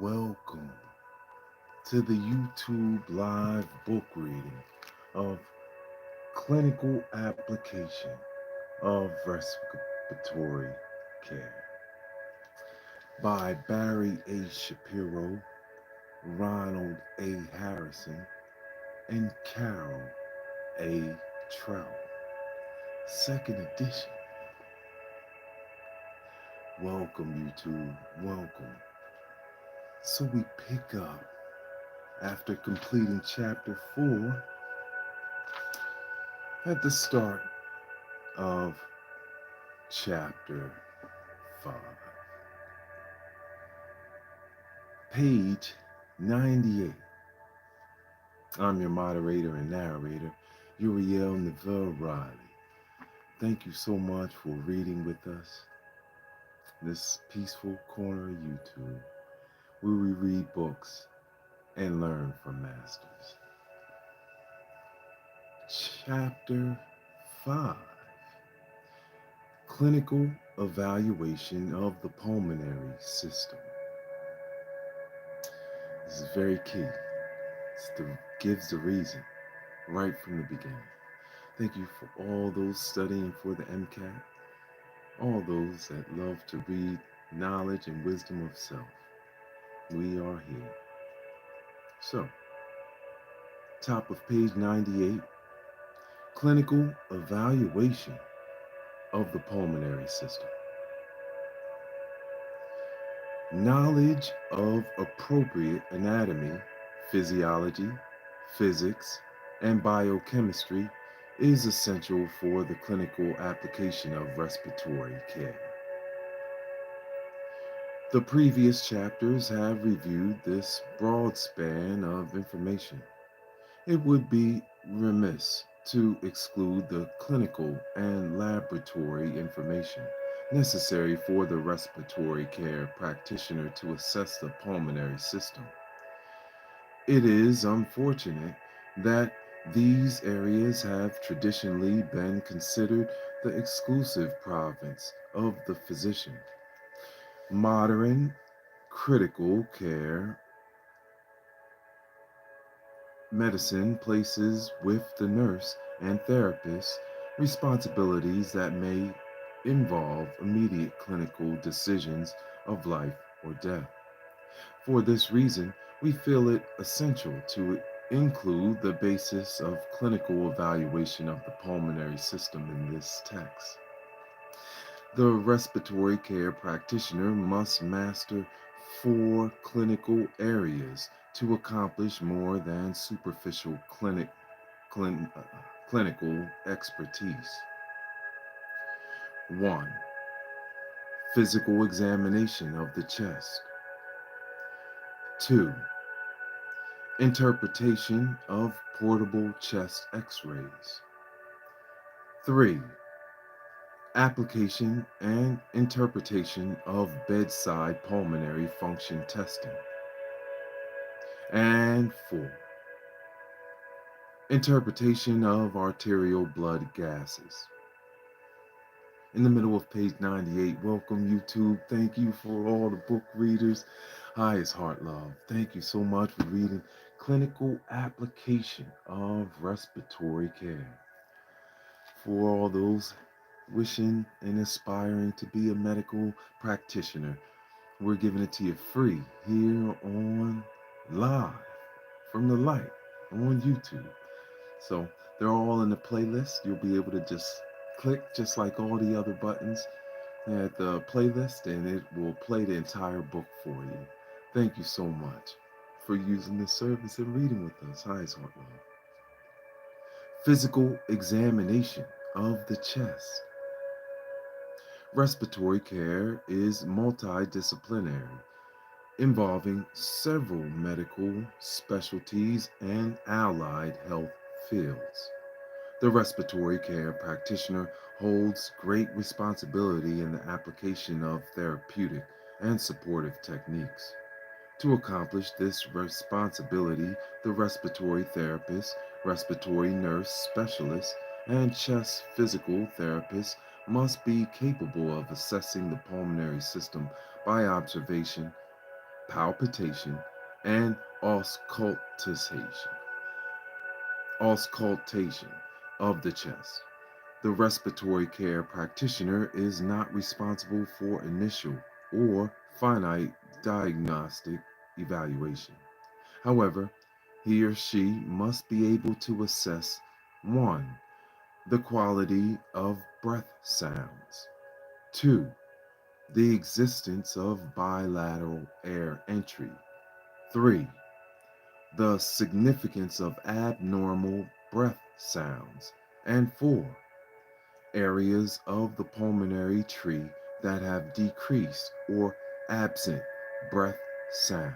welcome to the YouTube live book reading of Clinical Application of Respiratory Care by Barry A. Shapiro, Ronald A. Harrison, and Carole A. Trout. Second edition. Welcome, YouTube. Welcome. So we pick up after completing chapter 4 at the start of chapter 5. Page 98. I'm your moderator and narrator, Uriel Riley. Thank you so much for reading with us. This peaceful corner of YouTube, where we read books and learn from masters. Chapter 5. Clinical Evaluation of the Pulmonary System. This is very key. Gives the reason right from the beginning. Thank you for all those studying for the MCAT, all those that love to read knowledge and wisdom of self. We are here. So, top of page 98, clinical evaluation of the pulmonary system. Knowledge of appropriate anatomy, physiology, physics, and biochemistry is essential for the clinical application of respiratory care. The previous chapters have reviewed this broad span of information. It would be remiss to exclude the clinical and laboratory information necessary for the respiratory care practitioner to assess the pulmonary system. It is unfortunate that these areas have traditionally been considered the exclusive province of the physician. Modern critical care medicine places with the nurse and therapist responsibilities that may involve immediate clinical decisions of life or death. For this reason, we feel it essential to include the basis of clinical evaluation of the pulmonary system in this text. The respiratory care practitioner must master 4 clinical areas to accomplish more than superficial clinical expertise. 1. Physical examination of the chest. 2. Interpretation of portable chest x-rays. 3. Application and interpretation of bedside pulmonary function testing. And 4. Interpretation of arterial blood gases. In the middle of page 98, welcome YouTube. Thank you for all the book readers. Highest heart love. Thank you so much for reading Clinical Application of Respiratory Care. For all those wishing and aspiring to be a medical practitioner, we're giving it to you free here on live from the light on YouTube. So they're all in the playlist. You'll be able to just click just like all the other buttons at the playlist and it will play the entire book for you. Thank you so much for using this service and reading with us. Highest heart love. Physical examination of the chest. Respiratory care is multidisciplinary, involving several medical specialties and allied health fields. The respiratory care practitioner holds great responsibility in the application of therapeutic and supportive techniques. To accomplish this responsibility, the respiratory therapist, respiratory nurse specialist, and chest physical therapist must be capable of assessing the pulmonary system by observation, palpitation, and auscultation of the chest. The respiratory care practitioner is not responsible for initial or finite diagnostic evaluation. However, he or she must be able to assess 1. The quality of breath sounds, 2. The existence of bilateral air entry, 3. The significance of abnormal breath sounds, and 4. Areas of the pulmonary tree that have decreased or absent breath sounds.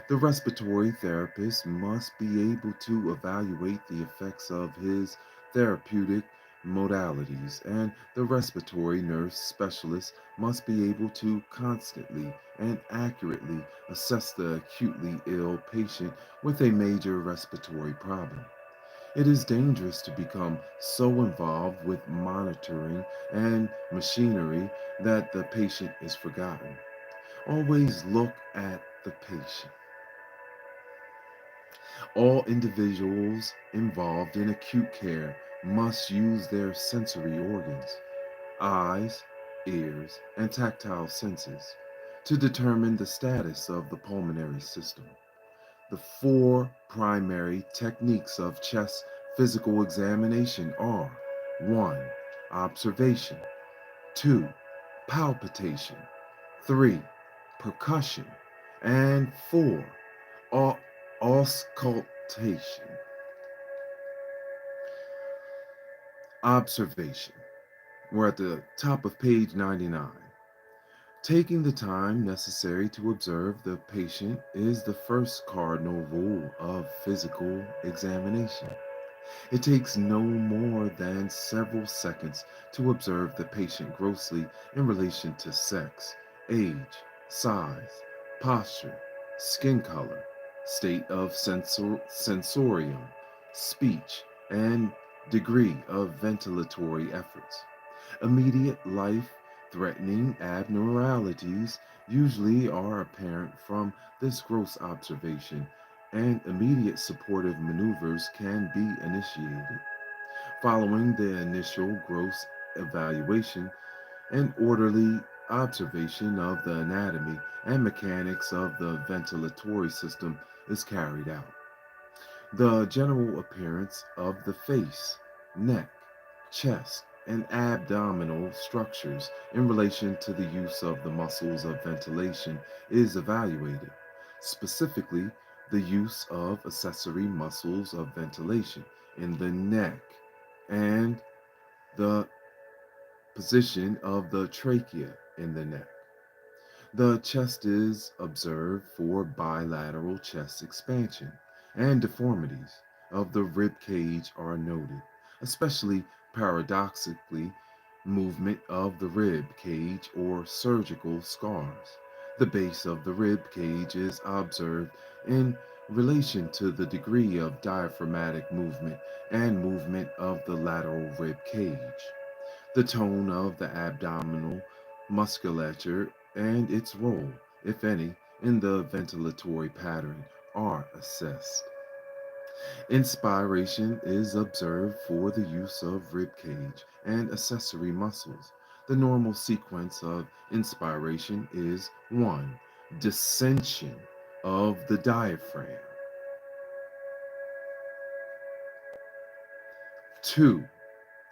The respiratory therapist must be able to evaluate the effects of his therapeutic modalities, and the respiratory nurse specialist must be able to constantly and accurately assess the acutely ill patient with a major respiratory problem. It is dangerous to become so involved with monitoring and machinery that the patient is forgotten. Always look at the patient. All individuals involved in acute care must use their sensory organs, eyes, ears, and tactile senses, to determine the status of the pulmonary system. The four primary techniques of chest physical examination are: 1. Observation, 2. Palpitation, 3. Percussion, and 4. Auscultation. Observation. We're at the top of page 99. Taking the time necessary to observe the patient is the first cardinal rule of physical examination. It takes no more than several seconds to observe the patient grossly in relation to sex, age, size, posture, skin color, state of sensorium, speech, and degree of ventilatory efforts. Immediate life threatening abnormalities usually are apparent from this gross observation, and immediate supportive maneuvers can be initiated. Following the initial gross evaluation, an orderly observation of the anatomy and mechanics of the ventilatory system is carried out. The general appearance of the face, neck, chest, and abdominal structures in relation to the use of the muscles of ventilation is evaluated, specifically the use of accessory muscles of ventilation in the neck and the position of the trachea in the neck. The chest is observed for bilateral chest expansion, and deformities of the rib cage are noted, especially paradoxically movement of the rib cage or surgical scars. The base of the rib cage is observed in relation to the degree of diaphragmatic movement and movement of the lateral rib cage. The tone of the abdominal musculature and its role, if any, in the ventilatory pattern are assessed. Inspiration is observed for the use of rib cage and accessory muscles. The normal sequence of inspiration is: 1. Descension of the diaphragm, 2.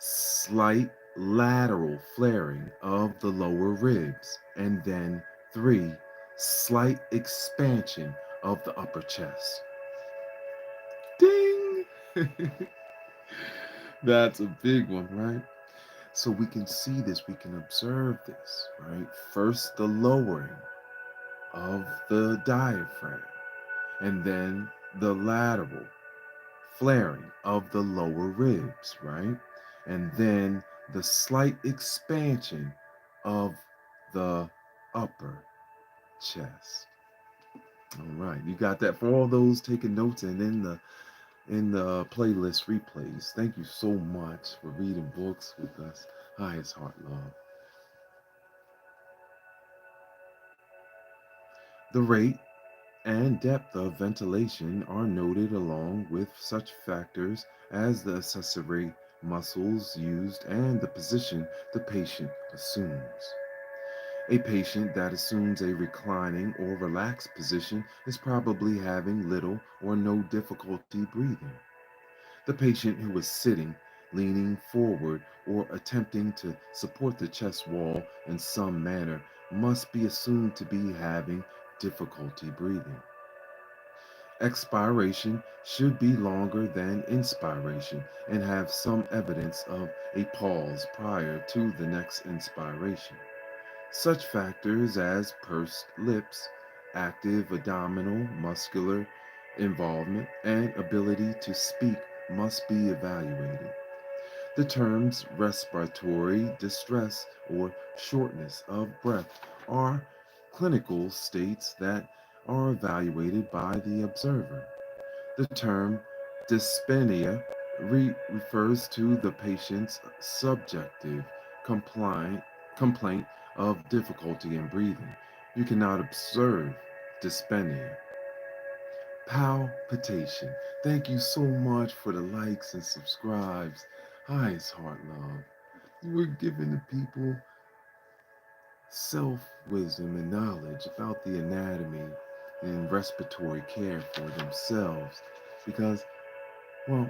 Slight lateral flaring of the lower ribs, and then 3. Slight expansion of the upper chest. Ding! That's a big one, right? So we can see this, we can observe this, right? First, the lowering of the diaphragm, and then the lateral flaring of the lower ribs, right? And then the slight expansion of the upper chest. All right, you got that for all those taking notes and in the playlist replays. Thank you so much for reading books with us. Highest heart love. The rate and depth of ventilation are noted along with such factors as the accessory muscles used and the position the patient assumes. A patient that assumes a reclining or relaxed position is probably having little or no difficulty breathing. The patient who is sitting, leaning forward, or attempting to support the chest wall in some manner must be assumed to be having difficulty breathing. Expiration should be longer than inspiration and have some evidence of a pause prior to the next inspiration. Such factors as pursed lips, active abdominal muscular involvement, and ability to speak must be evaluated. The terms respiratory distress or shortness of breath are clinical states that are evaluated by the observer. The term dyspnea refers to the patient's subjective complaint of difficulty in breathing. You cannot observe dyspnea. Palpitation. Thank you so much for the likes and subscribes. Hi, it's Heart Love. We're giving the people self wisdom and knowledge about the anatomy and respiratory care for themselves because, well,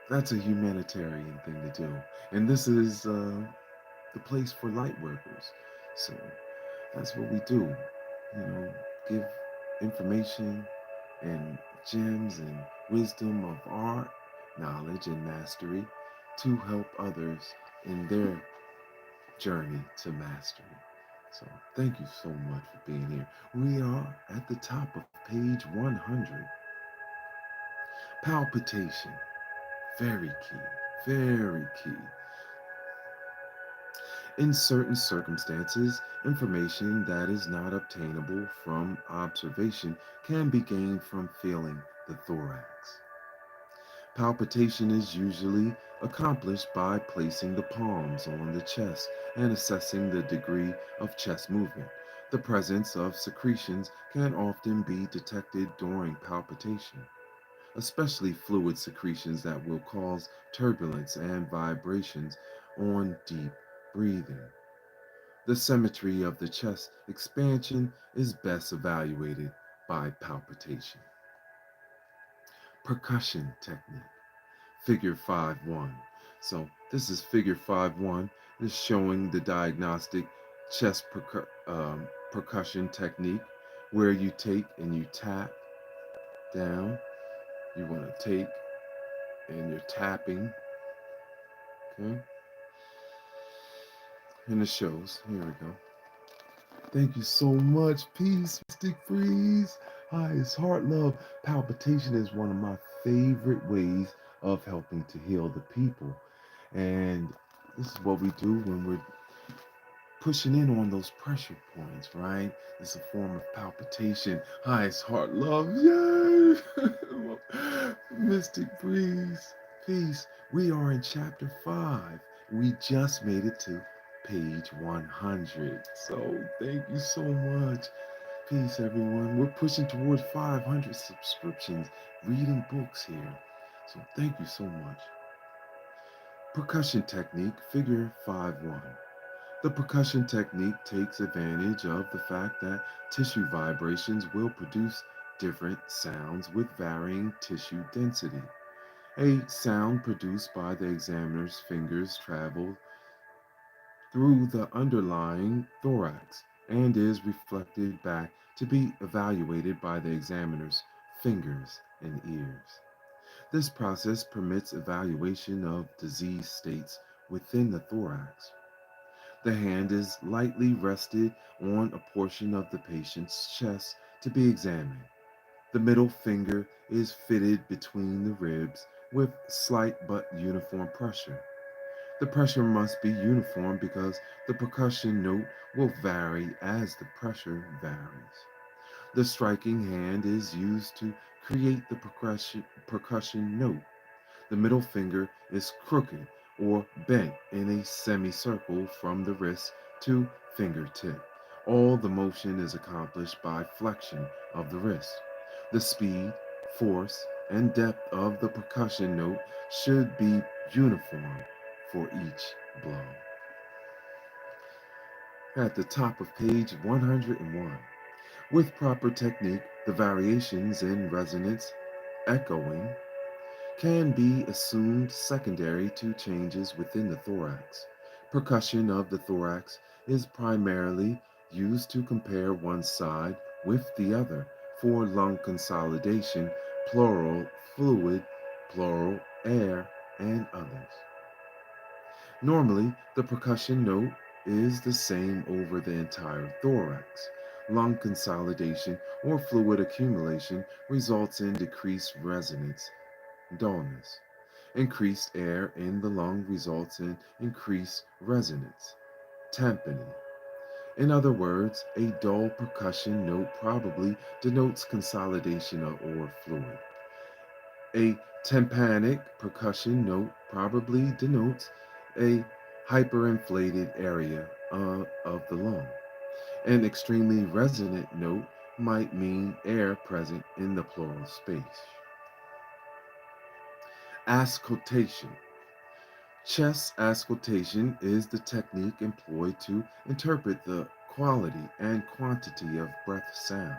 that's a humanitarian thing to do. And this is the place for light workers. So that's what we do. You know, give information and gems and wisdom of art, knowledge, and mastery to help others in their journey to mastery. So thank you so much for being here. We are at the top of page 100. Palpitation. Very key. Very key. In certain circumstances, information that is not obtainable from observation can be gained from feeling the thorax. Palpitation is usually accomplished by placing the palms on the chest and assessing the degree of chest movement. The presence of secretions can often be detected during palpitation, especially fluid secretions that will cause turbulence and vibrations on deep breathing. The symmetry of the chest expansion is best evaluated by palpitation. Percussion technique. Figure 5-1. So this is figure 5-1. It's showing the diagnostic chest percussion technique where you take and you tap down. You want to take and you're tapping. Okay. And it shows. Here we go. Thank you so much. Peace, Mystic Freeze. Hi, it's Heart Love. Palpitation is one of my favorite ways of helping to heal the people. And this is what we do when we're pushing in on those pressure points, right? It's a form of palpitation. Hi, it's Heart Love. Yay! Mystic Breeze. Peace. We are in chapter 5. We just made it to page 100. So thank you so much. Peace, everyone. We're pushing towards 500 subscriptions, reading books here. So thank you so much. Percussion technique, figure 5-1. The percussion technique takes advantage of the fact that tissue vibrations will produce different sounds with varying tissue density. A sound produced by the examiner's fingers travels through the underlying thorax and is reflected back to be evaluated by the examiner's fingers and ears. This process permits evaluation of disease states within the thorax. The hand is lightly rested on a portion of the patient's chest to be examined. The middle finger is fitted between the ribs with slight but uniform pressure. The pressure must be uniform because the percussion note will vary as the pressure varies. The striking hand is used to create the percussion note. The middle finger is crooked or bent in a semicircle from the wrist to fingertip, All the motion is accomplished by flexion of the wrist. The speed, force, and depth of the percussion note should be uniform for each blow. At the top of page 101, with proper technique, the variations in resonance, echoing, can be assumed secondary to changes within the thorax. Percussion of the thorax is primarily used to compare one side with the other for lung consolidation, pleural fluid, pleural air, and others. Normally, the percussion note is the same over the entire thorax. Lung consolidation or fluid accumulation results in decreased resonance, dullness. Increased air in the lung results in increased resonance, tympany. In other words, a dull percussion note probably denotes consolidation or fluid. A tympanic percussion note probably denotes a hyperinflated area of the lung. An extremely resonant note might mean air present in the pleural space. Auscultation. Chest auscultation is the technique employed to interpret the quality and quantity of breath sounds.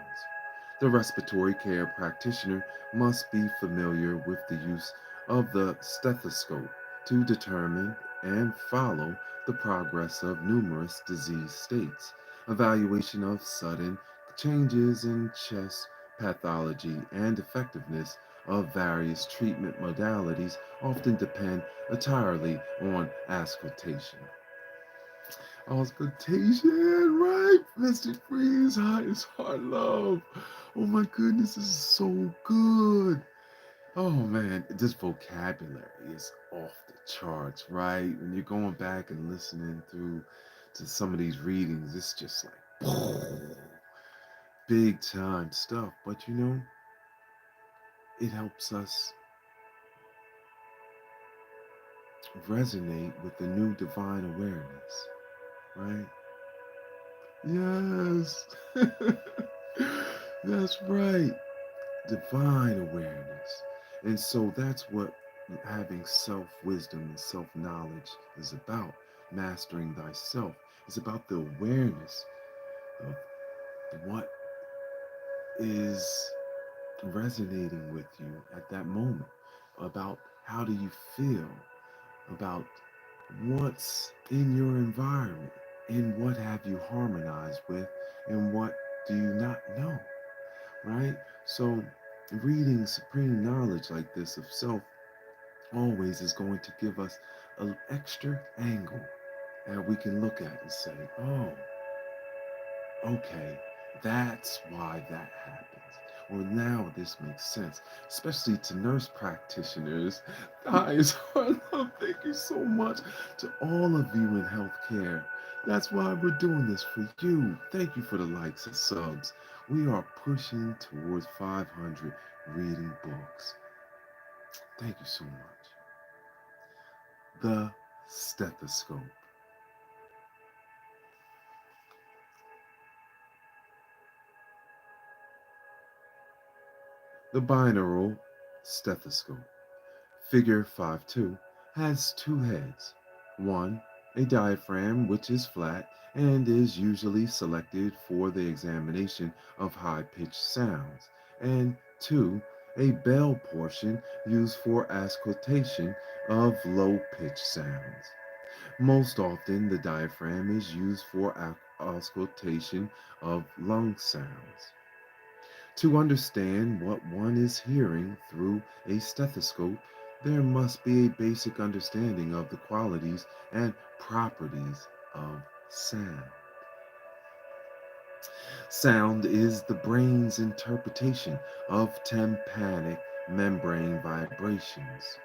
The respiratory care practitioner must be familiar with the use of the stethoscope to determine and follow the progress of numerous disease states. Evaluation of sudden changes in chest pathology and effectiveness of various treatment modalities often depend entirely on auscultation. Auscultation, right? Mr. Freeze, highest heart love. Oh my goodness, this is so good. Oh man, this vocabulary is off the charts, right? When you're going back and listening through to some of these readings, it's just like big time stuff. But it helps us resonate with the new divine awareness, right? Yes. That's right. Divine awareness. And so that's what having self wisdom and self knowledge is about. Mastering thyself is about the awareness of what is resonating with you at that moment, about how do you feel, about what's in your environment, and what have you harmonized with, and what do you not know, right? So, reading supreme knowledge like this of self always is going to give us an extra angle that we can look at and say, oh, okay, that's why that happens. Well, now this makes sense, especially to nurse practitioners. Guys, I love, thank you so much to all of you in healthcare. That's why we're doing this for you. Thank you for the likes and subs. We are pushing towards 500 reading books. Thank you so much. The stethoscope. The binaural stethoscope. Figure 5.2 has two heads. One, a diaphragm which is flat and is usually selected for the examination of high-pitched sounds, and two, a bell portion used for auscultation of low-pitched sounds. Most often, the diaphragm is used for auscultation of lung sounds. To understand what one is hearing through a stethoscope, there must be a basic understanding of the qualities and properties of sound. Sound is the brain's interpretation of tympanic membrane vibrations.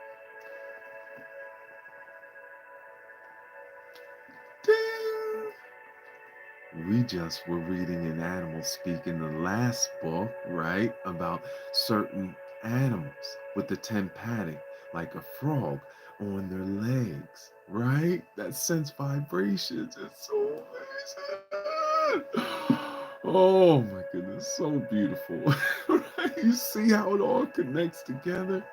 Ding! We just were reading an animal speak in the last book, right? About certain animals with the tympanic, like a frog on their legs, right? That sense vibrations. It's so amazing. Oh my goodness, so beautiful. Right? You see how it all connects together,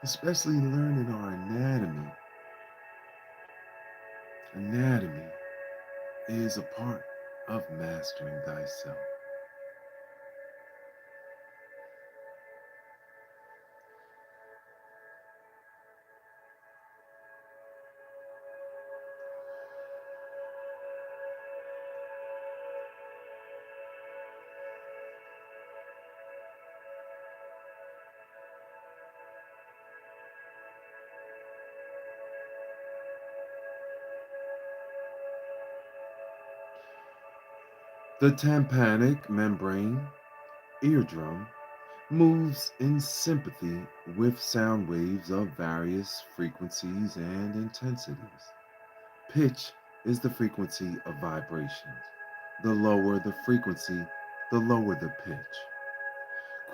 especially learning our anatomy. Anatomy is a part of mastering thyself. The tympanic membrane, eardrum, moves in sympathy with sound waves of various frequencies and intensities. Pitch is the frequency of vibrations. The lower the frequency, the lower the pitch.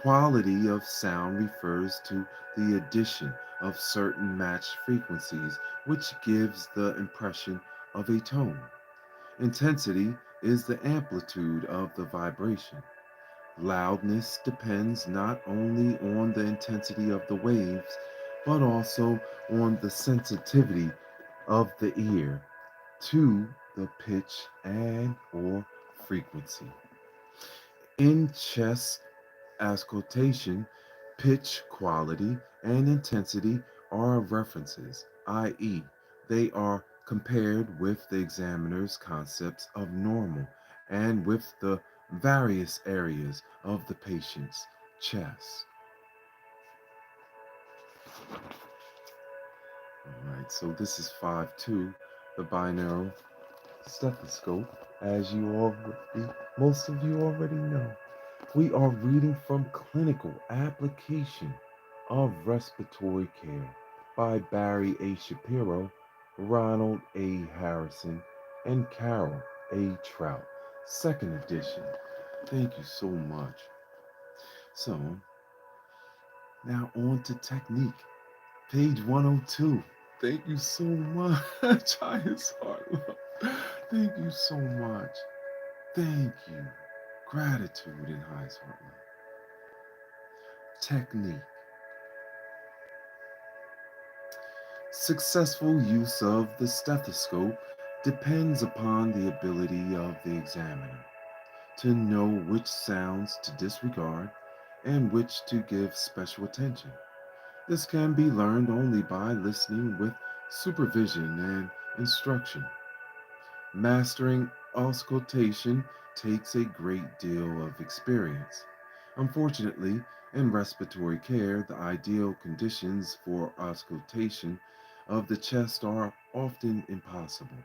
Quality of sound refers to the addition of certain matched frequencies, which gives the impression of a tone. Intensity is the amplitude of the vibration. Loudness depends not only on the intensity of the waves, but also on the sensitivity of the ear to the pitch and or frequency. In chest auscultation, pitch quality and intensity are references, i.e., they are compared with the examiner's concepts of normal and with the various areas of the patient's chest. All right, so this is 5-2, the binaural stethoscope, as most of you already know. We are reading from Clinical Application of Respiratory Care by Barry A. Shapiro, Ronald A. Harrison, and Carole A. Trout, second edition. Thank you so much. So, now on to technique. Page 102. Thank you so much. Highest heart love. Thank you so much. Thank you. Gratitude and highest heart love. Technique. Successful use of the stethoscope depends upon the ability of the examiner to know which sounds to disregard and which to give special attention. This can be learned only by listening with supervision and instruction. Mastering auscultation takes a great deal of experience. Unfortunately, in respiratory care, the ideal conditions for auscultation of the chest are often impossible.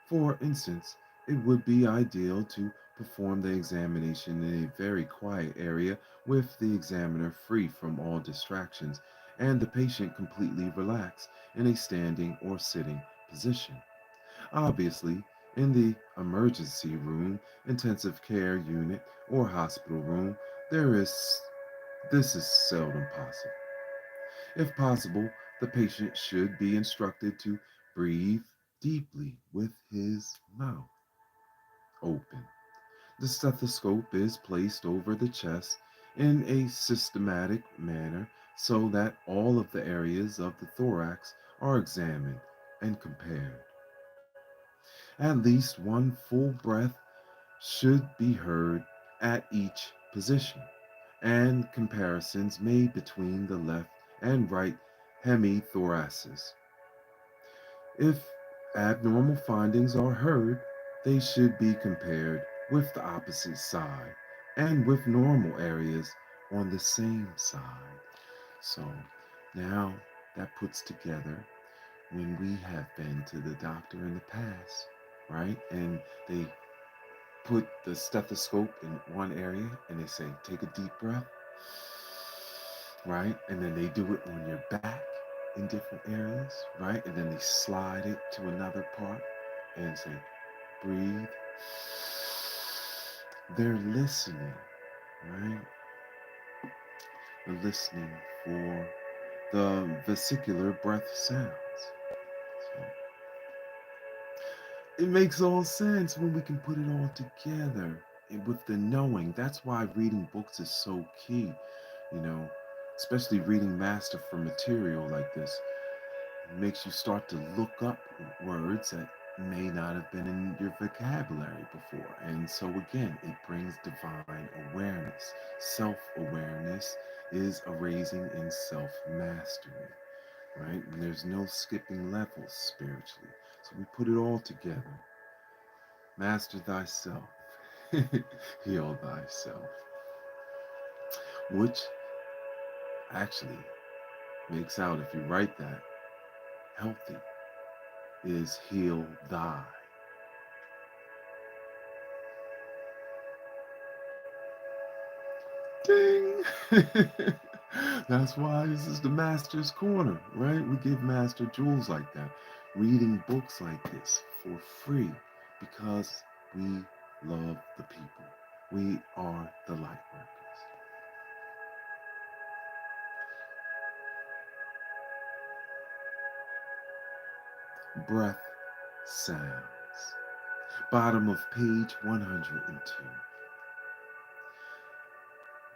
For instance, it would be ideal to perform the examination in a very quiet area with the examiner free from all distractions and the patient completely relaxed in a standing or sitting position. Obviously, in the emergency room, intensive care unit, or hospital room, there is this is seldom possible. If possible, the patient should be instructed to breathe deeply with his mouth open. The stethoscope is placed over the chest in a systematic manner so that all of the areas of the thorax are examined and compared. At least one full breath should be heard at each position, and comparisons made between the left and right hemithoraces. If abnormal findings are heard, they should be compared with the opposite side and with normal areas on the same side. So now that puts together when we have been to the doctor in the past, right? And they put the stethoscope in one area and they say, take a deep breath, right? And then they do it on your back in different areas, right? And then they slide it to another part and say, breathe. They're listening, right? They're listening for the vesicular breath sounds. So it makes all sense when we can put it all together. with the knowing. That's why reading books is so key, you know, especially reading master for material like this. It makes you start to look up words that may not have been in your vocabulary before. And so, again, it brings divine awareness. Self awareness is a raising in self mastery, right? And there's no skipping levels spiritually. So, we put it all together. Master thyself, heal thyself, which actually makes out, if you write that, healthy is heal thy. Ding! That's why this is the Master's Corner, right? We give Master jewels like that, reading books like this for free because we love the people. We are the light workers. Breath sounds. Bottom of page 102.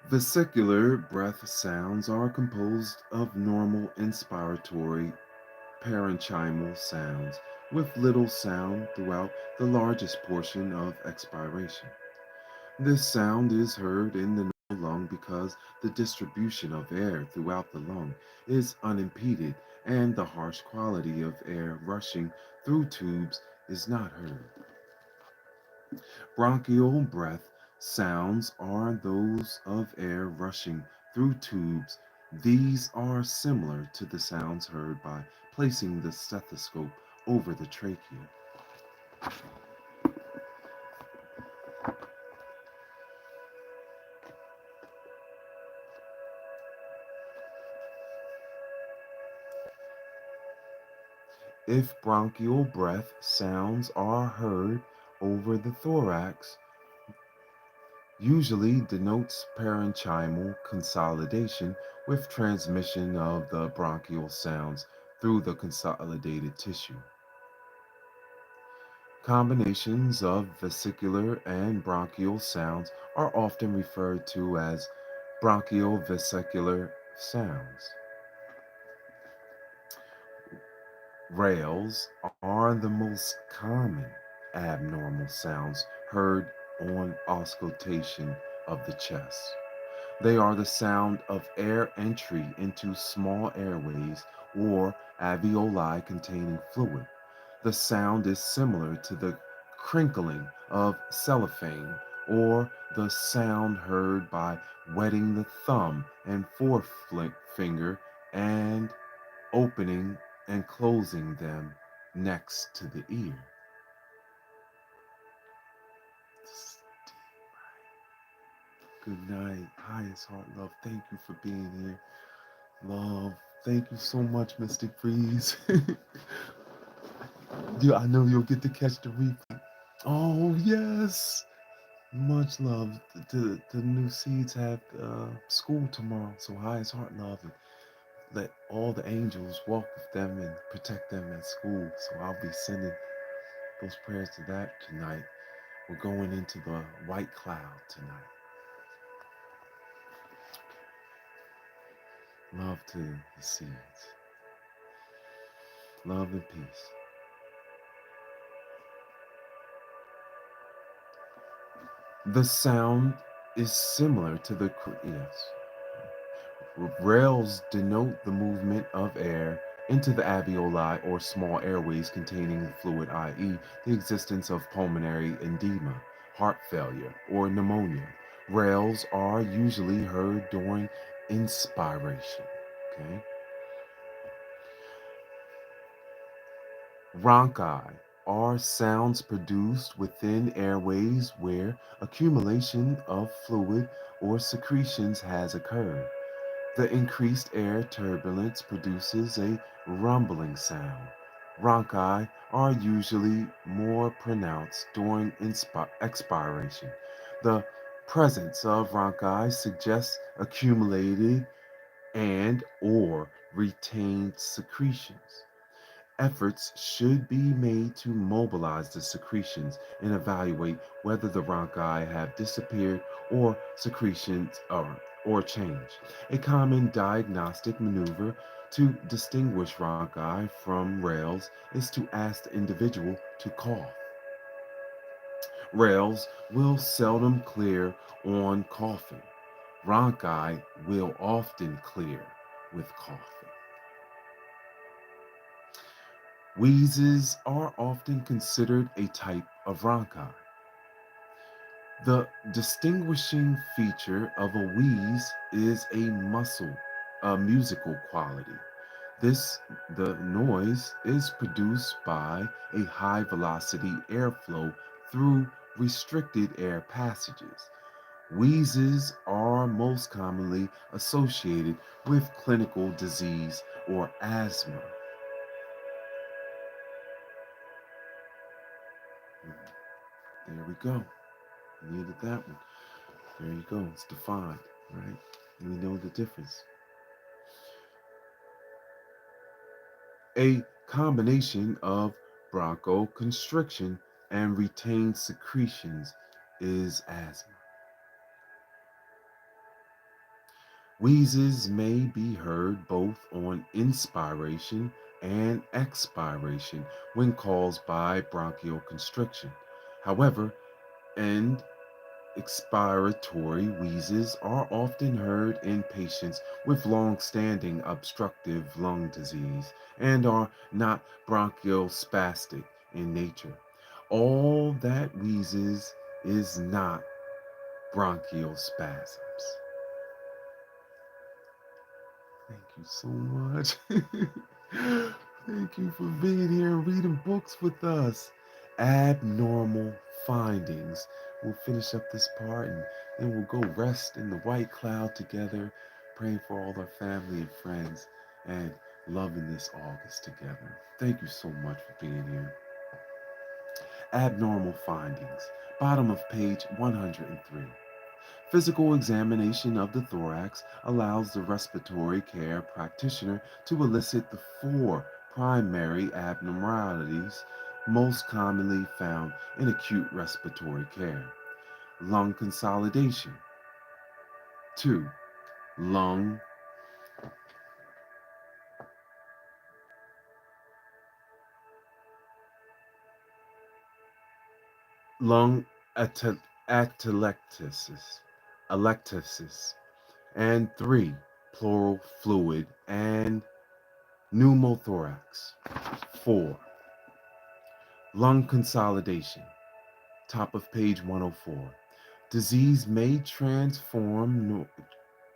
Vesicular breath sounds are composed of normal inspiratory parenchymal sounds with little sound throughout the largest portion of expiration. This sound is heard in the lung because the distribution of air throughout the lung is unimpeded and the harsh quality of air rushing through tubes is not heard. Bronchial breath sounds are those of air rushing through tubes. These are similar to the sounds heard by placing the stethoscope over the trachea. If bronchial breath sounds are heard over the thorax, usually denotes parenchymal consolidation with transmission of the bronchial sounds through the consolidated tissue. Combinations of vesicular and bronchial sounds are often referred to as bronchiovesicular sounds. Rails are the most common abnormal sounds heard on auscultation of the chest. They are the sound of air entry into small airways or alveoli containing fluid. The sound is similar to the crinkling of cellophane or the sound heard by wetting the thumb and forefinger and opening and closing them next to the ear. Good night, highest heart love. Thank you for being here. Love. Thank you so much, Mystic Freeze. Yeah, I know you'll get to catch the replay. Oh yes. Much love. The new seeds have school tomorrow, so highest heart love and let all the angels walk with them and protect them at school. So I'll be sending those prayers to that tonight. We're going into the white cloud tonight. Love to the seeds. Love and peace. The sound is similar to the yes. Rails denote the movement of air into the alveoli or small airways containing fluid, i.e., the existence of pulmonary edema, heart failure, or pneumonia. Rails are usually heard during inspiration. Okay? Rhonchi are sounds produced within airways where accumulation of fluid or secretions has occurred. The increased air turbulence produces a rumbling sound. Rhonchi are usually more pronounced during expiration. The presence of rhonchi suggests accumulated and or retained secretions. Efforts should be made to mobilize the secretions and evaluate whether the bronchi have disappeared or secretions or changed. A common diagnostic maneuver to distinguish bronchi from rails is to ask the individual to cough. Rails will seldom clear on coughing. Bronchi will often clear with coughing. Wheezes are often considered a type of bronchi. The distinguishing feature of a wheeze is a musical quality. This the noise is produced by a high velocity airflow through restricted air passages. Wheezes are most commonly associated with clinical disease or asthma. There we go. Needed that one. There you go. It's defined, right? And we know the difference. A combination of bronchoconstriction and retained secretions is asthma. Wheezes may be heard both on inspiration and expiration when caused by bronchial constriction. However, and expiratory wheezes are often heard in patients with long-standing obstructive lung disease and are not bronchospastic in nature. All that wheezes is not bronchial spasms. Thank you so much. Thank you for being here and reading books with us. Abnormal findings. We'll finish up this part and then we'll go rest in the white cloud together, praying for all our family and friends and loving this August together. Thank you so much for being here. Abnormal findings. Bottom of page 103. Physical examination of the thorax allows the respiratory care practitioner to elicit the four primary abnormalities most commonly found in acute respiratory care. Lung consolidation. 2. Lung lung atelectasis, electasis, and 3. Pleural fluid and pneumothorax. 4. Lung consolidation. Top of page 104. Disease may transform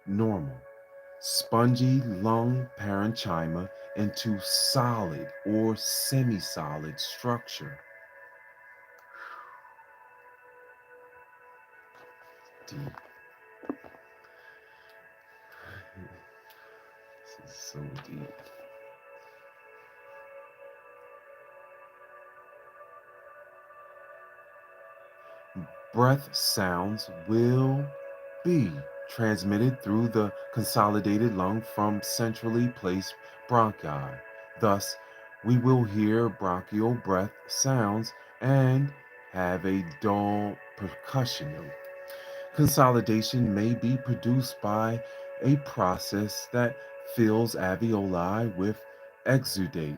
normal, spongy lung parenchyma into solid or semi solid structure. Deep. This is so deep. Breath sounds will be transmitted through the consolidated lung from centrally placed bronchi. Thus, we will hear bronchial breath sounds and have a dull percussion note. Consolidation may be produced by a process that fills alveoli with exudate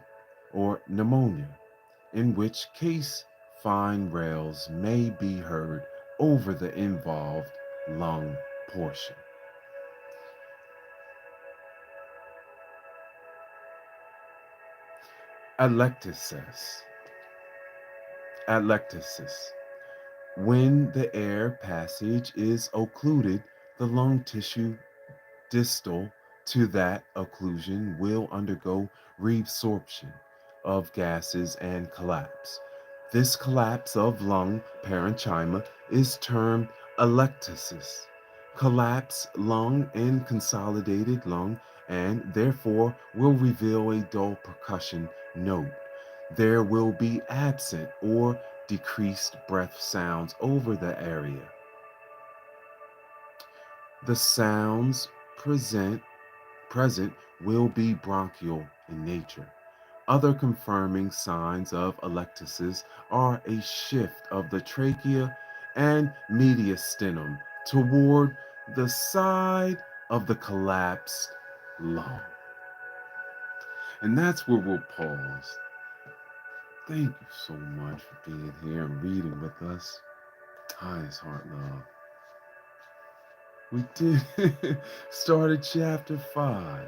or pneumonia, in which case fine rails may be heard over the involved lung portion. Atelectasis. Atelectasis. When the air passage is occluded, the lung tissue distal to that occlusion will undergo reabsorption of gases and collapse. This collapse of lung parenchyma is termed atelectasis. Collapse lung and consolidated lung and therefore will reveal a dull percussion note. There will be absent or decreased breath sounds over the area. The sounds present will be bronchial in nature. Other confirming signs of atelectasis are a shift of the trachea and mediastinum toward the side of the collapsed lung. And that's where we'll pause. Thank you so much for being here and reading with us. Highest Heart Love. We did started chapter 5.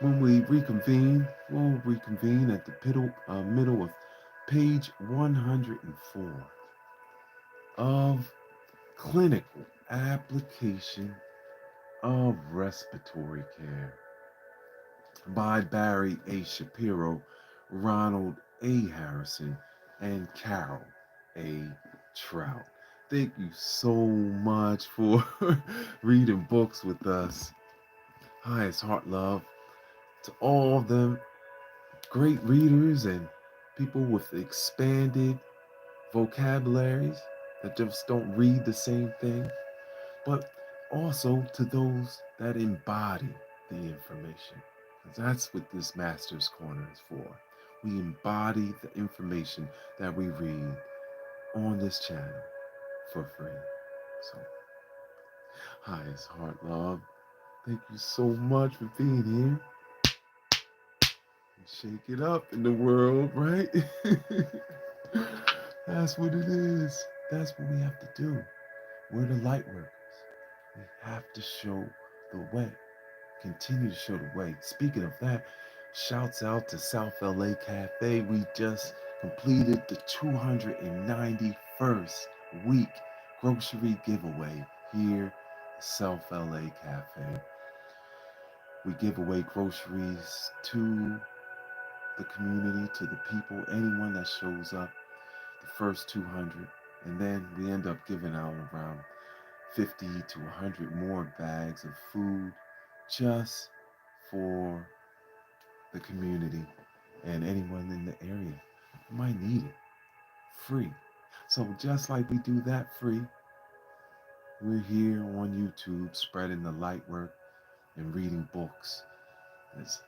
When we reconvene, we'll reconvene at the middle of page 104 of Clinical Application of Respiratory Care by Barry A. Shapiro, Ronald A. Harrison, and Carole A. Trout. Thank you so much for reading books with us. Highest Heart Love to all of them great readers and people with expanded vocabularies that just don't read the same thing, but also to those that embody the information. That's what this Master's Corner is for. We embody the information that we read on this channel for free. So, highest heart love, thank you so much for being here. Shake it up in the world, right? That's what it is. That's what we have to do. We're the light workers. We have to show the way. Continue to show the way. Speaking of that, shouts out to South LA Cafe. We just completed the 291st week grocery giveaway here at South LA Cafe. We give away groceries to the community, to the people, anyone that shows up, the first 200, and then we end up giving out around 50 to 100 more bags of food just for the community and anyone in the area who might need it free. So just like we do that free, we're here on YouTube spreading the light work and reading books. There's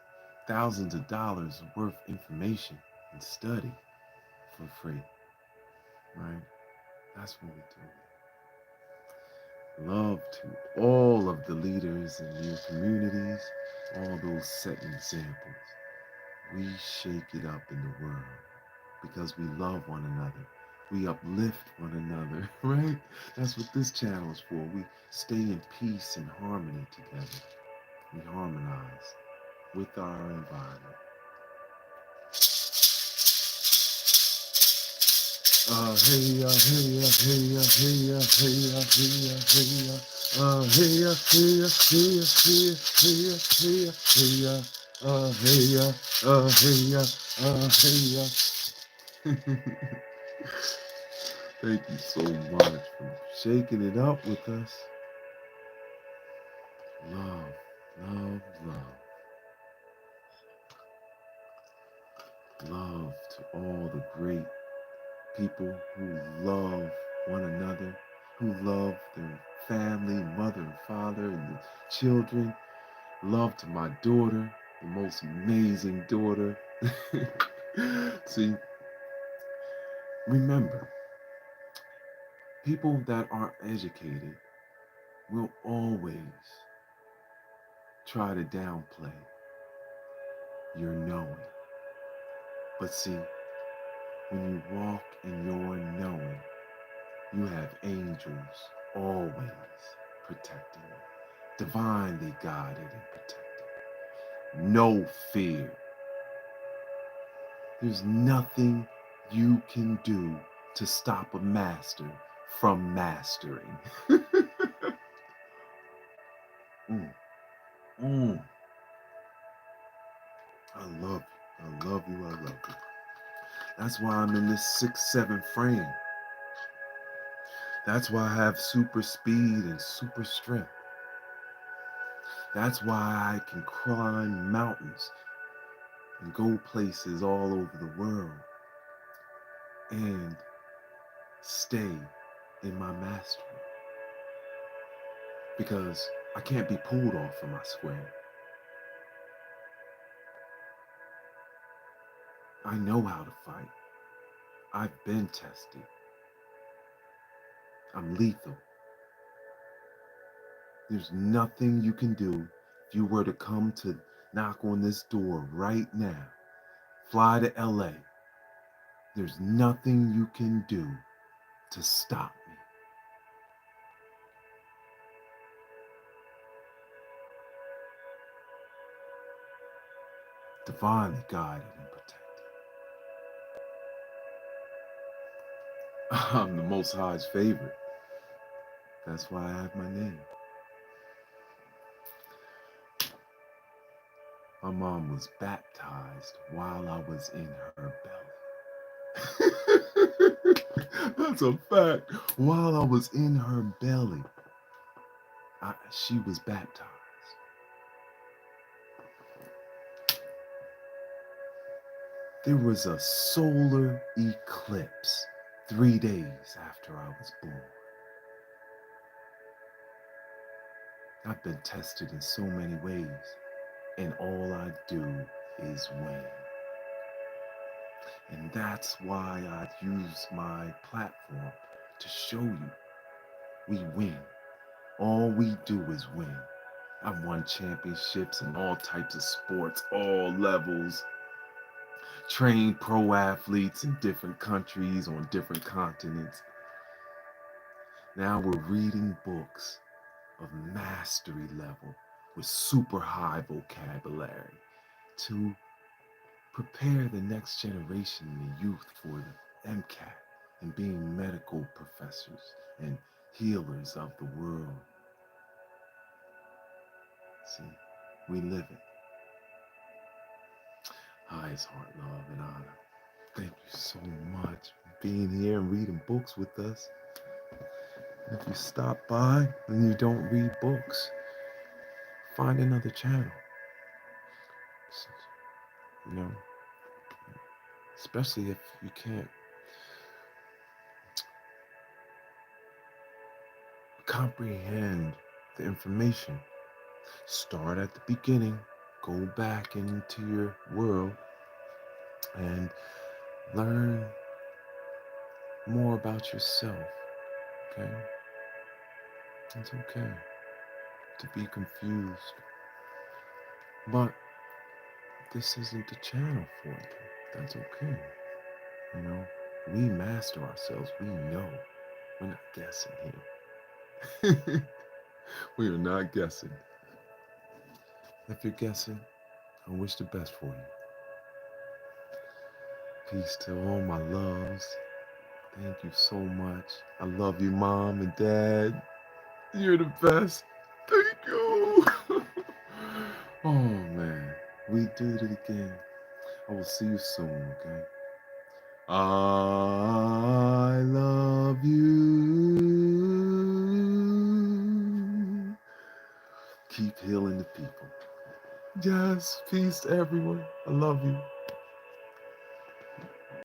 thousands of dollars worth of information and study for free, right? That's what we do. Love to all of the leaders in your communities, all those setting examples. We shake it up in the world because we love one another. We uplift one another, right? That's what this channel is for. We stay in peace and harmony together. We harmonize with our environment. Hey, hey, hey, hey, hey, hey, hey, hey, Thank you so much for shaking it up with us. Love, love, love. Love to all the great people who love one another, who love their family, mother and father, and the children. Love to my daughter, the most amazing daughter. See, remember, people that aren't educated will always try to downplay your knowing. But see, when you walk in your knowing, you have angels always protecting you, divinely guided and protected. No fear. There's nothing you can do to stop a master from mastering. Mm. I love you. I love you. I love you. That's why I'm in this 6'7" frame. That's why I have super speed and super strength. That's why I can climb mountains and go places all over the world and stay in my mastery. Because I can't be pulled off of my square. I know how to fight. I've been tested. I'm lethal. There's nothing you can do if you were to come to knock on this door right now. Fly to LA. There's nothing you can do to stop me. Divinely guided and protected. I'm the Most High's favorite. That's why I have my name. My mom was baptized while I was in her belly. That's a fact. While I was in her belly, she was baptized. There was a solar eclipse 3 days after I was born. I've been tested in so many ways, and all I do is win. And that's why I use my platform to show you we win. All we do is win. I've won championships in all types of sports, all levels, trained pro athletes in different countries on different continents. Now we're reading books of mastery level with super high vocabulary to prepare the next generation and the youth for the MCAT and being medical professors and healers of the world. See, we live it. Highest heart, love, and honor. Thank you so much for being here and reading books with us. And if you stop by and you don't read books, find another channel. You know, especially if you can't comprehend the information. Start at the beginning, go back into your world, and learn more about yourself. Okay? It's okay to be confused, but this isn't the channel for you. That's okay. You know, we master ourselves. We know. We're not guessing here. We are not guessing. If you're guessing, I wish the best for you. Peace to all my loves. Thank you so much. I love you, Mom and Dad. You're the best. Thank you. Oh, man. We did it again. I will see you soon, okay? I love you. Keep healing the people. Yes, peace to everyone. I love you.